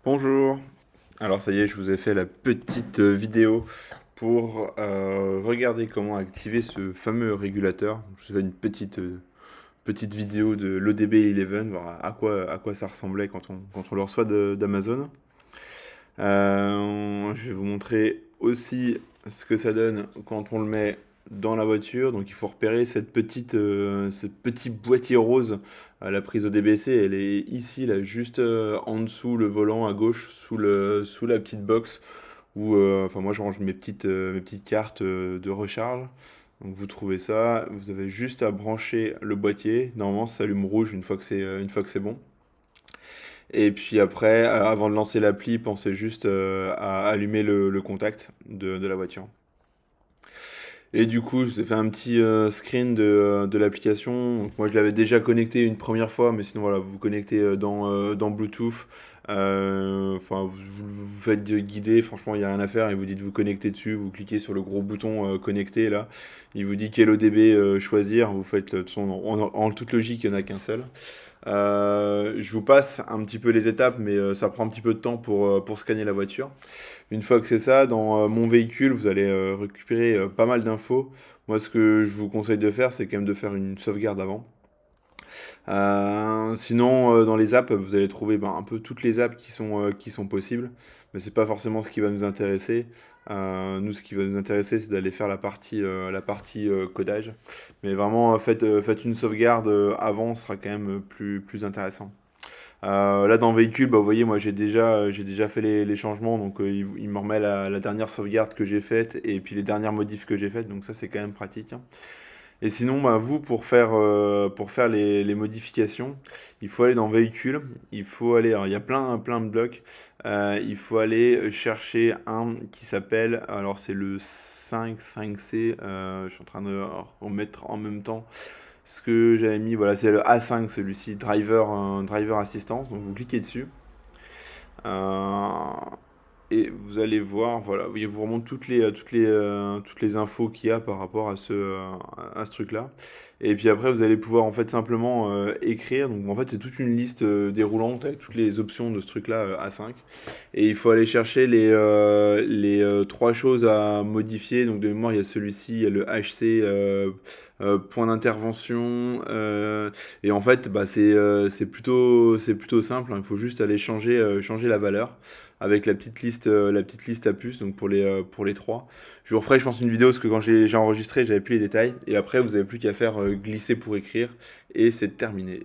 Bonjour. Alors ça y est, je vous ai fait la petite vidéo pour regarder comment activer ce fameux régulateur. Je vous ai fait une petite vidéo de l'ODB11, voir à quoi ça ressemblait quand on le reçoit d'Amazon. Je vais vous montrer aussi ce que ça donne quand on le met dans la voiture. Donc il faut repérer ce petit boîtier rose à la prise ODBC. Elle est ici, là, juste en dessous le volant à gauche, sous la petite box où enfin moi je range mes petites cartes de recharge. Donc vous trouvez ça, vous avez juste à brancher le boîtier. Normalement ça s'allume rouge une fois que c'est bon. Et puis après, avant de lancer l'appli, pensez juste à allumer le contact de la voiture. Et du coup, je vous ai fait un petit screen de l'application. Donc, moi, je l'avais déjà connecté une première fois, mais sinon, voilà, vous vous connectez dans Bluetooth. Enfin, vous faites guider, franchement, il n'y a rien à faire. Il vous dit de vous connecter dessus, vous cliquez sur le gros bouton connecter là. Il vous dit quel ODB choisir. Vous faites, de toute façon, en toute logique, il n'y en a qu'un seul. Je vous passe un petit peu les étapes, mais ça prend un petit peu de temps pour scanner la voiture. Une fois que c'est ça, dans mon véhicule, vous allez récupérer pas mal d'infos. Moi, ce que je vous conseille de faire, c'est quand même de faire une sauvegarde avant. Sinon, dans les apps, vous allez trouver un peu toutes les apps qui sont possibles, mais c'est pas forcément ce qui va nous intéresser. Nous, ce qui va nous intéresser, c'est d'aller faire la partie codage. Mais vraiment, faites une sauvegarde avant, ce sera quand même plus intéressant. Là, dans le véhicule, bah, vous voyez, moi j'ai déjà fait les changements, donc il me remet la dernière sauvegarde que j'ai faite et puis les dernières modifs que j'ai faites, donc ça c'est quand même pratique, hein. Et sinon, bah, vous, pour faire les modifications, il faut aller dans véhicule, il faut aller, alors il y a plein de blocs, il faut aller chercher un qui s'appelle, alors c'est le 5C, je suis en train de remettre en même temps ce que j'avais mis, voilà, c'est le A5 celui-ci, driver assistance, donc vous cliquez dessus. Euh, et vous allez voir, voilà, il vous remonte toutes les infos qu'il y a par rapport à ce truc-là. Et puis après, vous allez pouvoir en fait simplement écrire. Donc en fait, c'est toute une liste déroulante avec toutes les options de ce truc-là A5. Et il faut aller chercher trois choses à modifier. Donc de mémoire, il y a celui-ci, il y a le HC, point d'intervention. Et en fait, bah, c'est plutôt simple, hein. Il faut juste aller changer la valeur avec la petite liste à puces, donc pour les trois. Je vous referai, je pense, une vidéo parce que quand j'ai enregistré, j'avais plus les détails. Et après, vous n'avez plus qu'à faire glisser pour écrire et c'est terminé.